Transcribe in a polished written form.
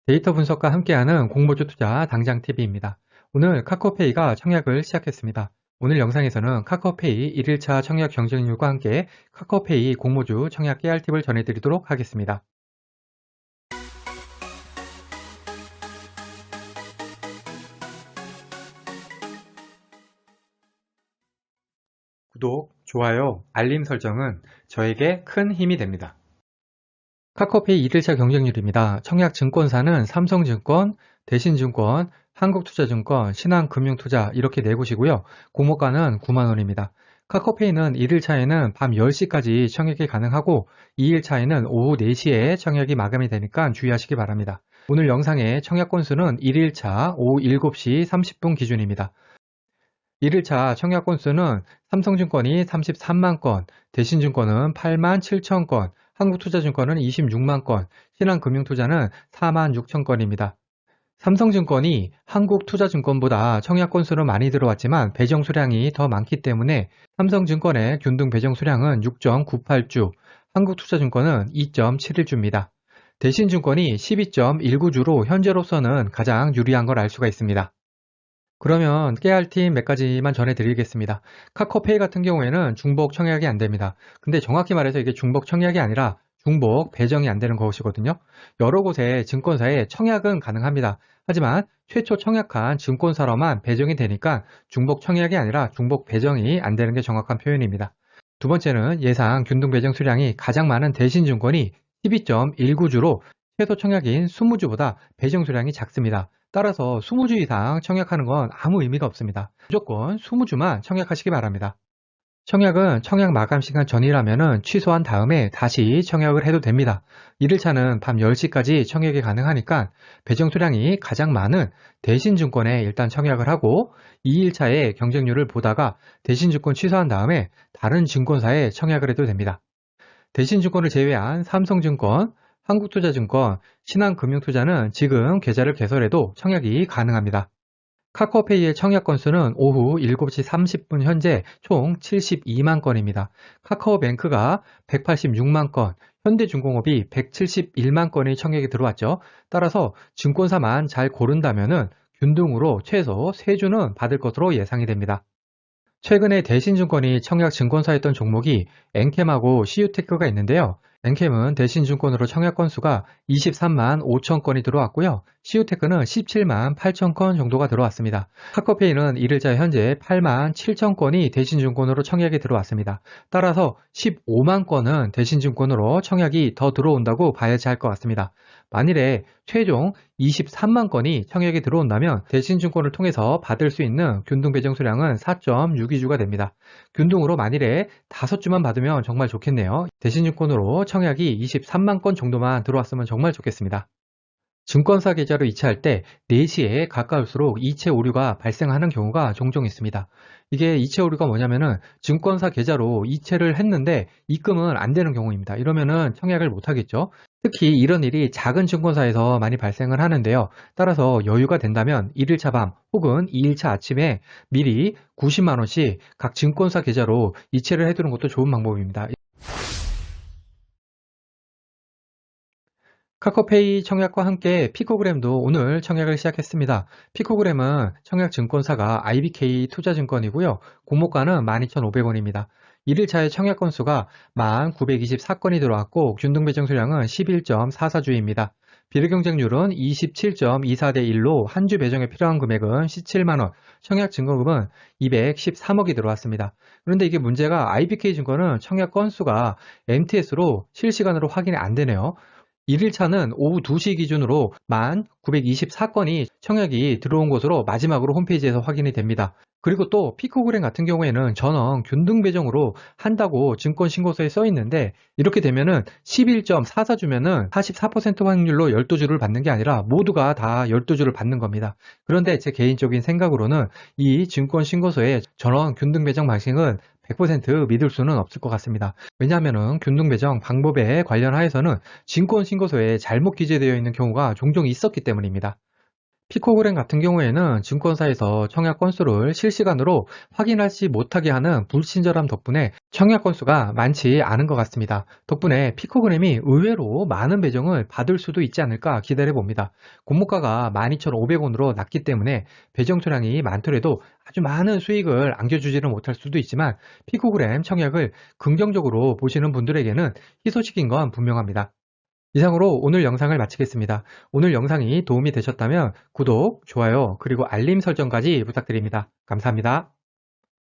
데이터 분석과 함께하는 공모주 투자 당장 TV입니다. 오늘 카카오페이가 청약을 시작했습니다. 오늘 영상에서는 카카오페이 1일차 청약 경쟁률과 함께 카카오페이 공모주 청약 깨알 팁을 전해드리도록 하겠습니다. 구독, 좋아요, 알림 설정은 저에게 큰 힘이 됩니다. 카카오페이 1일차 경쟁률입니다. 청약 증권사는 삼성증권, 대신증권, 한국투자증권, 신한금융투자 이렇게 네 곳이고요. 공모가는 9만원입니다. 카카오페이는 1일차에는 밤 10시까지 청약이 가능하고 2일차에는 오후 4시에 청약이 마감이 되니까 주의하시기 바랍니다. 오늘 영상의 청약 건수는 1일차 오후 7시 30분 기준입니다. 1일차 청약 건수는 삼성증권이 33만 건, 대신증권은 8만 7천 건, 한국투자증권은 26만 건, 신한금융투자는 4만 6천 건입니다. 삼성증권이 한국투자증권보다 청약 건수는 많이 들어왔지만 배정 수량이 더 많기 때문에 삼성증권의 균등 배정 수량은 6.98주, 한국투자증권은 2.71주입니다. 대신증권이 12.19주로 현재로서는 가장 유리한 걸 알 수가 있습니다. 그러면 깨알 팁 몇 가지만 전해드리겠습니다. 카카오페이 같은 경우에는 중복 청약이 안 됩니다. 근데 정확히 말해서 이게 중복 청약이 아니라 중복 배정이 안 되는 것이거든요. 여러 곳의 증권사에 청약은 가능합니다. 하지만 최초 청약한 증권사로만 배정이 되니까 중복 청약이 아니라 중복 배정이 안 되는 게 정확한 표현입니다. 두 번째는 예상 균등 배정 수량이 가장 많은 대신증권이 12.19주로 최소 청약인 20주보다 배정 수량이 작습니다. 따라서 20주 이상 청약하는 건 아무 의미가 없습니다. 무조건 20주만 청약하시기 바랍니다. 청약은 청약 마감 시간 전이라면 취소한 다음에 다시 청약을 해도 됩니다. 1일차는 밤 10시까지 청약이 가능하니까 배정 수량이 가장 많은 대신증권에 일단 청약을 하고 2일차의 경쟁률을 보다가 대신증권 취소한 다음에 다른 증권사에 청약을 해도 됩니다. 대신증권을 제외한 삼성증권, 한국투자증권, 신한금융투자는 지금 계좌를 개설해도 청약이 가능합니다. 카카오페이의 청약 건수는 오후 7시 30분 현재 총 72만 건입니다. 카카오뱅크가 186만 건, 현대중공업이 171만 건의 청약이 들어왔죠. 따라서 증권사만 잘 고른다면 균등으로 최소 3주는 받을 것으로 예상이 됩니다. 최근에 대신증권이 청약 증권사였던 종목이 엔캠하고 CU테크가 있는데요. 엔캠은 대신증권으로 청약 건수가 23만 5천 건이 들어왔고요. CU테크는 17만 8천 건 정도가 들어왔습니다. 카카오페이는 1일자 현재 8만 7천 건이 대신증권으로 청약이 들어왔습니다. 따라서 15만 건은 대신증권으로 청약이 더 들어온다고 봐야지 할 것 같습니다. 만일에 최종 23만 건이 청약이 들어온다면 대신증권을 통해서 받을 수 있는 균등 배정 수량은 4.62주가 됩니다. 균등으로 만일에 5주만 받으면 정말 좋겠네요. 대신증권으로 청약이 23만 건 정도만 들어왔으면 정말 좋겠습니다. 증권사 계좌로 이체할 때 4시에 가까울수록 이체 오류가 발생하는 경우가 종종 있습니다. 이게 이체 오류가 뭐냐면은 증권사 계좌로 이체를 했는데 입금은 안 되는 경우입니다. 이러면은 청약을 못 하겠죠. 특히 이런 일이 작은 증권사에서 많이 발생을 하는데요. 따라서 여유가 된다면 1일차 밤 혹은 2일차 아침에 미리 90만 원씩 각 증권사 계좌로 이체를 해두는 것도 좋은 방법입니다. 카카오페이 청약과 함께 피코그램도 오늘 청약을 시작했습니다. 피코그램은 청약 증권사가 IBK 투자증권이고요. 공모가는 12,500원입니다. 1일차의 청약 건수가 1,924건이 들어왔고 균등 배정 수량은 11.44주입니다. 비례 경쟁률은 27.24대 1로 한 주 배정에 필요한 금액은 17만원, 청약 증거금은 213억이 들어왔습니다. 그런데 이게 문제가 IBK 증권은 청약 건수가 MTS로 실시간으로 확인이 안 되네요. 1일차는 오후 2시 기준으로 1,924건이 청약이 들어온 것으로 마지막으로 홈페이지에서 확인이 됩니다. 그리고 또 피코그램 같은 경우에는 전원 균등 배정으로 한다고 증권신고서에 써 있는데 이렇게 되면은 11.44주면은 44% 확률로 12주를 받는 게 아니라 모두가 다 12주를 받는 겁니다. 그런데 제 개인적인 생각으로는 이 증권신고서의 전원 균등 배정 방식은 100% 믿을 수는 없을 것 같습니다. 왜냐하면 균등 배정 방법에 관련하여서는 증권신고서에 잘못 기재되어 있는 경우가 종종 있었기 때문입니다. 피코그램 같은 경우에는 증권사에서 청약 건수를 실시간으로 확인하지 못하게 하는 불친절함 덕분에 청약 건수가 많지 않은 것 같습니다. 덕분에 피코그램이 의외로 많은 배정을 받을 수도 있지 않을까 기대해 봅니다. 공모가가 12,500원으로 낮기 때문에 배정 수량이 많더라도 아주 많은 수익을 안겨주지는 못할 수도 있지만 피코그램 청약을 긍정적으로 보시는 분들에게는 희소식인 건 분명합니다. 이상으로 오늘 영상을 마치겠습니다. 오늘 영상이 도움이 되셨다면 구독, 좋아요, 그리고 알림 설정까지 부탁드립니다. 감사합니다.